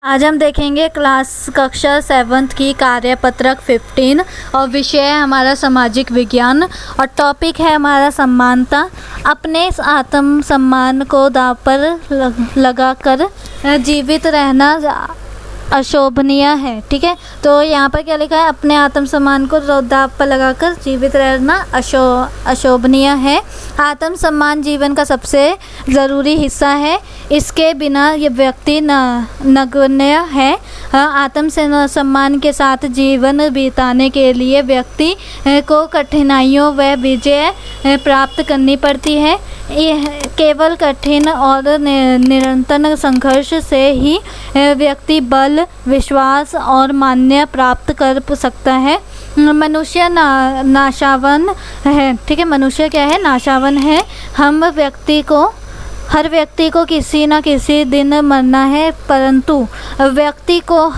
आज हम देखेंगे कक्षा 7th की कार्यपत्रक 15 और विषय है हमारा सामाजिक विज्ञान और टॉपिक है हमारा समानता। अपने आत्म सम्मान को दांव पर लगाकर जीवित रहना अशोभनीय है। ठीक है, तो यहाँ पर क्या लिखा है, अपने आत्मसम्मान को दांव पर लगाकर जीवित रहना अशोभनीय है। आत्मसम्मान जीवन का सबसे ज़रूरी हिस्सा है, इसके बिना ये व्यक्ति नगण्य है। आत्मसम्मान के साथ जीवन बिताने के लिए व्यक्ति को कठिनाइयों व विजय प्राप्त करनी पड़ती है। यह केवल कठिन और निरंतर संघर्ष से ही व्यक्ति बल, विश्वास और मान्य प्राप्त कर सकता है। मनुष्य नाशावन है। ठीक है, मनुष्य क्या है, नाशावन है। हर व्यक्ति को किसी न किसी दिन मरना है, परंतु व्यक्ति को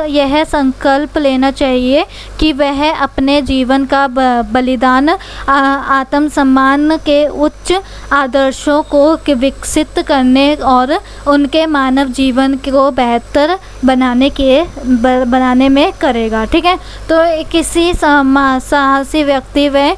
यह संकल्प लेना चाहिए कि वह अपने जीवन का बलिदान आत्मसम्मान के उच्च आदर्शों को विकसित करने और उनके मानव जीवन को बेहतर बनाने में करेगा। ठीक है, तो किसी साहसी व्यक्ति वे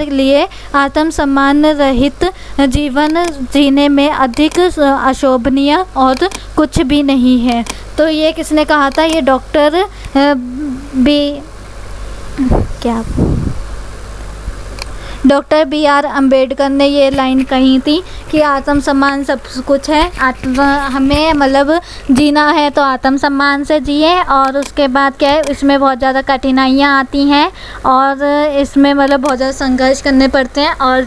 लिए आत्मसम्मान रहित जीवन जीने में अधिक अशोभनीय और कुछ भी नहीं है। तो ये किसने कहा था, ये डॉक्टर बी.आर. अम्बेडकर ने ये लाइन कही थी कि आत्मसम्मान सब कुछ है। हमें मतलब जीना है तो आत्मसम्मान से जिए, और उसके बाद क्या है, इसमें बहुत ज़्यादा कठिनाइयाँ आती हैं और इसमें मतलब बहुत ज़्यादा संघर्ष करने पड़ते हैं। और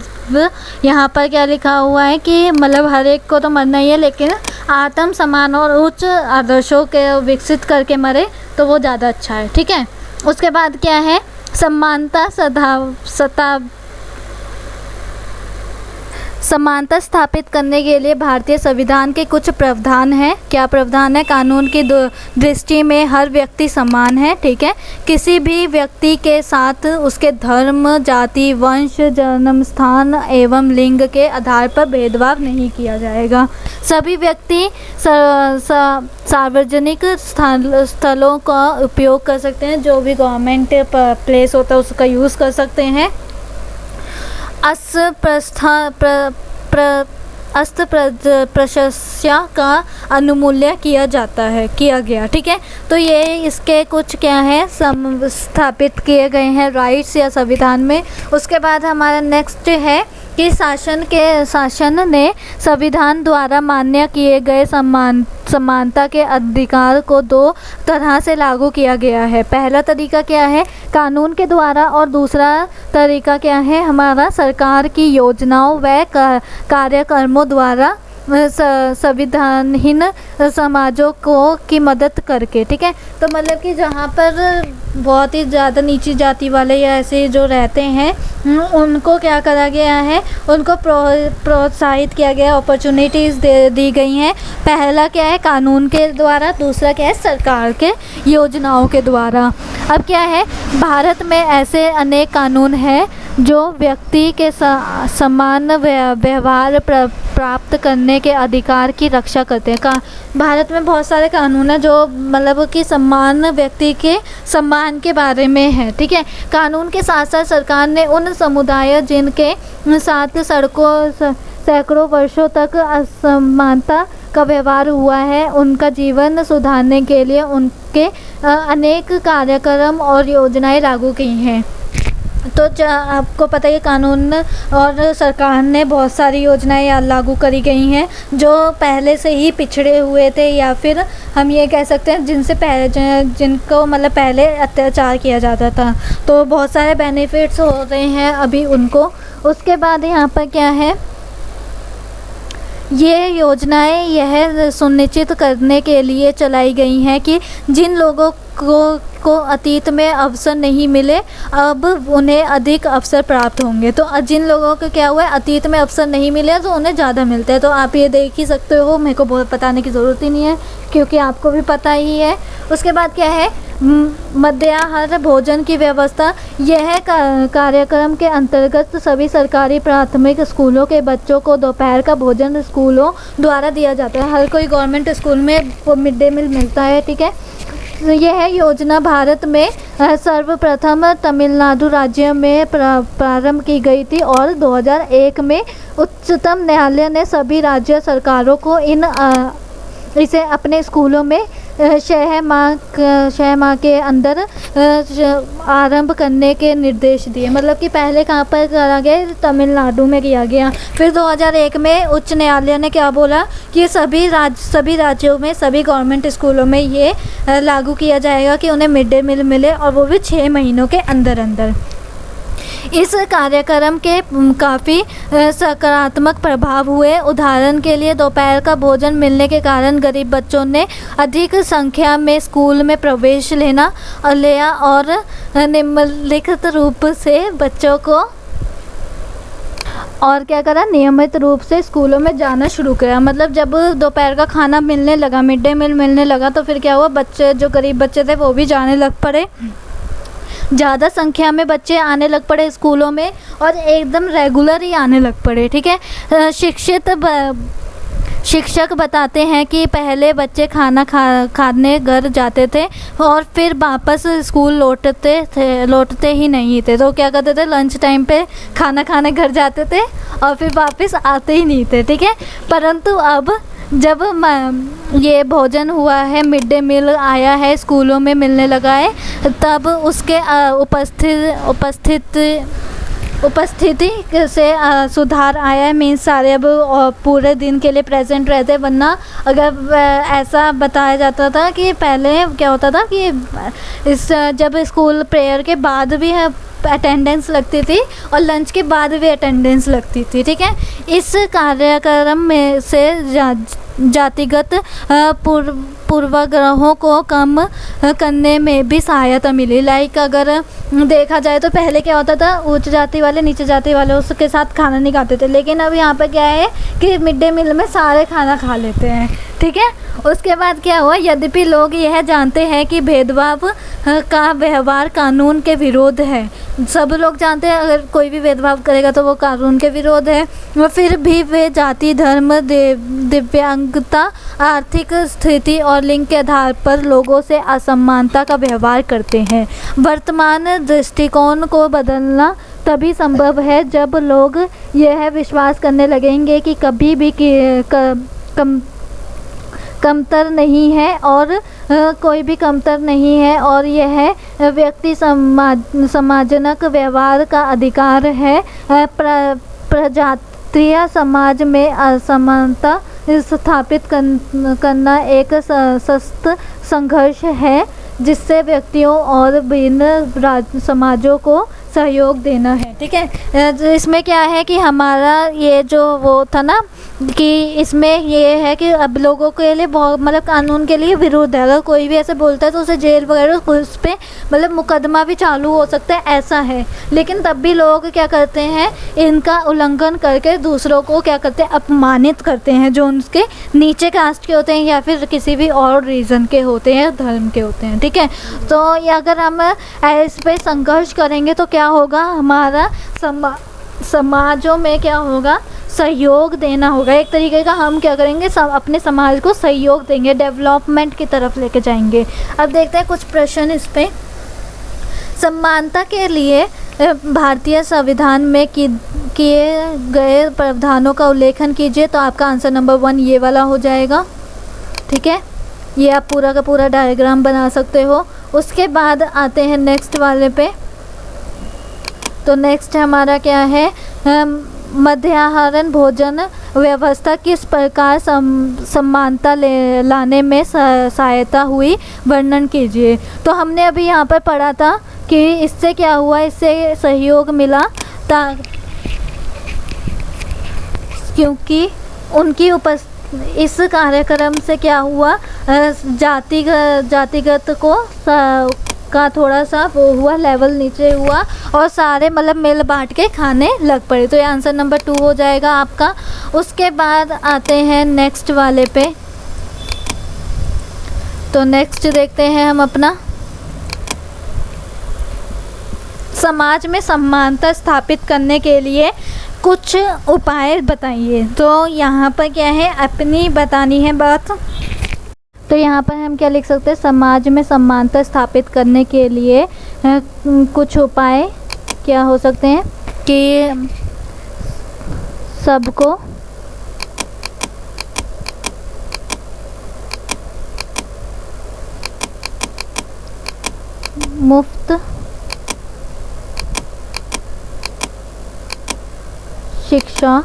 यहाँ पर क्या लिखा हुआ है कि मतलब हर एक को तो मरना ही है, लेकिन आत्मसम्मान और उच्च आदर्शों के विकसित करके मरे तो वो ज़्यादा अच्छा है। ठीक है, उसके बाद क्या है, समानता स्थापित करने के लिए भारतीय संविधान के कुछ प्रावधान हैं। क्या प्रावधान है, कानून की दृष्टि में हर व्यक्ति समान है। ठीक है, किसी भी व्यक्ति के साथ उसके धर्म, जाति, वंश, जन्म स्थान एवं लिंग के आधार पर भेदभाव नहीं किया जाएगा। सभी व्यक्ति सार्वजनिक स्थलों का उपयोग कर सकते हैं, जो भी गवर्नमेंट प्लेस होता है उसका यूज़ कर सकते हैं। अस्पृश्यता का अनुमूल्य किया गया। ठीक है, तो ये इसके कुछ क्या है, स्थापित किए गए हैं राइट्स या संविधान में। उसके बाद हमारा नेक्स्ट है कि शासन ने संविधान द्वारा मान्य किए गए समानता के अधिकार को दो तरह से लागू किया गया है। पहला तरीका क्या है, कानून के द्वारा, और दूसरा तरीका क्या है, हमारा सरकार की योजनाओं व कार्यक्रमों द्वारा संविधानहीन समाजों की मदद करके। ठीक है, तो मतलब कि जहाँ पर बहुत ही ज़्यादा नीची जाति वाले या ऐसे जो रहते हैं उनको क्या करा गया है, उनको प्रोत्साहित किया गया, अपॉर्चुनिटीज़ दी गई हैं। पहला क्या है, कानून के द्वारा, दूसरा क्या है, सरकार के योजनाओं के द्वारा। अब क्या है, भारत में ऐसे अनेक कानून हैं जो व्यक्ति के समान व्यवहार प्राप्त करने के अधिकार की रक्षा करते हैं। भारत में बहुत सारे कानून हैं जो मतलब कि समान व्यक्ति के सम्मान के बारे में है। ठीक है, कानून के साथ साथ सरकार ने उन समुदाय जिनके साथ सैकड़ों वर्षों तक असमानता का व्यवहार हुआ है, उनका जीवन सुधारने के लिए उनके अनेक कार्यक्रम और योजनाएं लागू की हैं। तो आपको पता है कानून और सरकार ने बहुत सारी योजनाएं लागू करी गई हैं जो पहले से ही पिछड़े हुए थे, या फिर हम ये कह सकते हैं जिनको मतलब पहले अत्याचार किया जाता था। तो बहुत सारे बेनिफिट्स हो रहे हैं अभी उनको। उसके बाद यहाँ पर क्या है, ये योजनाएं यह सुनिश्चित करने के लिए चलाई गई हैं कि जिन लोगों को अतीत में अवसर नहीं मिले, अब उन्हें अधिक अवसर प्राप्त होंगे। तो जिन लोगों को क्या हुआ है, अतीत में अवसर नहीं मिले तो उन्हें ज़्यादा मिलते हैं। तो आप ये देख ही सकते हो, मेरे को बहुत बताने की ज़रूरत ही नहीं है क्योंकि आपको भी पता ही है। उसके बाद क्या है, मध्याह्न भोजन की व्यवस्था। यह कार्यक्रम के अंतर्गत सभी सरकारी प्राथमिक स्कूलों के बच्चों को दोपहर का भोजन स्कूलों द्वारा दिया जाता है। हर कोई गवर्नमेंट स्कूल में मिड डे मील मिलता है, ठीक है। यह योजना भारत में सर्वप्रथम तमिलनाडु राज्य में प्रारंभ की गई थी और 2001 में उच्चतम न्यायालय ने सभी राज्य सरकारों को इसे अपने स्कूलों में 6 माह के अंदर आरंभ करने के निर्देश दिए। मतलब कि पहले कहाँ पर करा गया, तमिलनाडु में किया गया। फिर 2001 में उच्च न्यायालय ने क्या बोला कि सभी राज्यों में सभी गवर्नमेंट स्कूलों में ये लागू किया जाएगा कि उन्हें मिड डे मील मिले, और वो भी 6 महीनों के अंदर अंदर। इस कार्यक्रम के काफ़ी सकारात्मक प्रभाव हुए। उदाहरण के लिए दोपहर का भोजन मिलने के कारण गरीब बच्चों ने अधिक संख्या में स्कूल में प्रवेश लिया और निम्नलिखित रूप से बच्चों को और क्या करा, नियमित रूप से स्कूलों में जाना शुरू किया। मतलब जब दोपहर का खाना मिलने लगा, मिड डे मील मिलने लगा, तो फिर क्या हुआ, बच्चे जो गरीब बच्चे थे वो भी जाने लग पड़े। ज़्यादा संख्या में बच्चे आने लग पड़े स्कूलों में और एकदम रेगुलर ही आने लग पड़े, ठीक है। शिक्षक बताते हैं कि पहले बच्चे खाना खाने घर जाते थे और फिर वापस स्कूल लौटते ही नहीं थे। तो क्या करते थे, लंच टाइम पे खाना खाने घर जाते थे और फिर वापस आते ही नहीं थे, ठीक है। परंतु अब जब ये भोजन हुआ है, मिड डे मील आया है, स्कूलों में मिलने लगा है, तब उसके उपस्थिति से सुधार आया है। मीन्स सारे अब पूरे दिन के लिए प्रेजेंट रहते, वरना अगर ऐसा बताया जाता था कि पहले क्या होता था कि जब स्कूल प्रेयर के बाद भी अटेंडेंस लगती थी और लंच के बाद भी अटेंडेंस लगती थी, ठीक है। इस कार्यक्रम में से जातिगत पूर्वाग्रहों को कम करने में भी सहायता मिली। लाइक अगर देखा जाए तो पहले क्या होता था, उच्च जाति वाले नीचे जाति वाले उसके साथ खाना नहीं खाते थे, लेकिन अब यहाँ पर क्या है कि मिड डे मील में सारे खाना खा लेते हैं, ठीक है। उसके बाद क्या हुआ, यद्यपि लोग यह जानते हैं कि भेदभाव का व्यवहार कानून के विरोध है। सब लोग जानते हैं अगर कोई भी भेदभाव करेगा तो वो कानून के विरोध है, फिर भी वे जाति, धर्म, दिव्यांगता, आर्थिक स्थिति और लिंग के आधार पर लोगों से असमानता का व्यवहार करते हैं। वर्तमान दृष्टिकोण को बदलना तभी संभव है जब लोग यह विश्वास करने लगेंगे कि कभी भी कमतर नहीं है और कोई भी कमतर नहीं है और यह व्यक्ति समाजनक व्यवहार का अधिकार है। प्रजातीय समाज में असमानता स्थापित करना एक सशक्त संघर्ष है जिससे व्यक्तियों और भिन्न समाजों को सहयोग देना है, ठीक है। इसमें क्या है कि हमारा ये जो वो था ना कि इसमें ये है कि अब लोगों के लिए बहुत मतलब कानून के लिए विरोध है। अगर कोई भी ऐसे बोलता है तो उसे जेल वगैरह उस पर मतलब मुकदमा भी चालू हो सकता है, ऐसा है। लेकिन तब भी लोग क्या करते हैं, इनका उल्लंघन करके दूसरों को क्या करते हैं, अपमानित करते हैं, जो उनके नीचे कास्ट के होते हैं या फिर किसी भी और रीज़न के होते हैं, धर्म के होते हैं, ठीक है। तो अगर हम इस पर संघर्ष करेंगे तो क्या होगा, हमारा समाजों में क्या होगा, सहयोग देना होगा। एक तरीके का हम क्या करेंगे, अपने समाज को सहयोग देंगे, डेवलपमेंट की तरफ लेके जाएंगे। अब देखते हैं कुछ प्रश्न इस पे। समानता के लिए भारतीय संविधान में किए गए प्रावधानों का उल्लेखन कीजिए। तो आपका आंसर नंबर 1 ये वाला हो जाएगा, ठीक है। ये आप पूरा का पूरा डायग्राम बना सकते हो। उसके बाद आते हैं नेक्स्ट वाले पे। तो नेक्स्ट हमारा क्या है, मध्याह्न भोजन व्यवस्था किस प्रकार समानता लाने में सहायता हुई, वर्णन कीजिए। तो हमने अभी यहाँ पर पढ़ा था कि इससे क्या हुआ, इससे सहयोग मिला क्योंकि उनकी इस कार्यक्रम से क्या हुआ, जातिगत को का थोड़ा सा वो हुआ, लेवल नीचे हुआ और सारे मतलब मिल बांट के खाने लग पड़े। तो ये आंसर नंबर 2 हो जाएगा आपका। उसके बाद आते हैं नेक्स्ट वाले पे। तो नेक्स्ट देखते हैं हम अपना समाज में समानता स्थापित करने के लिए कुछ उपाय बताइए। तो यहाँ पर क्या है, अपनी बतानी है बात। तो यहाँ पर हम क्या लिख सकते हैं, समाज में समानता स्थापित करने के लिए कुछ उपाय क्या हो सकते हैं कि सबको मुफ्त शिक्षा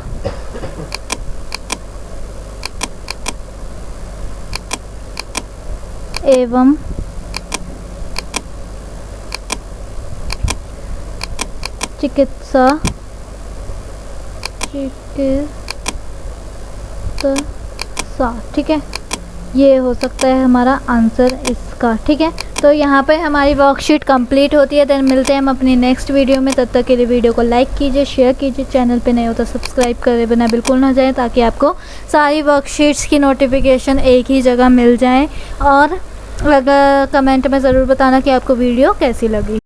एवं चिकित्सा ठीक है, ये हो सकता है हमारा आंसर इसका। ठीक है, तो यहाँ पर हमारी वर्कशीट कंप्लीट होती है। देन मिलते हैं हम अपनी नेक्स्ट वीडियो में। तब तक के लिए वीडियो को लाइक कीजिए, शेयर कीजिए, चैनल पे नए हो तो सब्सक्राइब करे बिना बिल्कुल ना जाए, ताकि आपको सारी वर्कशीट्स की नोटिफिकेशन एक ही जगह मिल जाए। और अगर कमेंट में ज़रूर बताना कि आपको वीडियो कैसी लगी।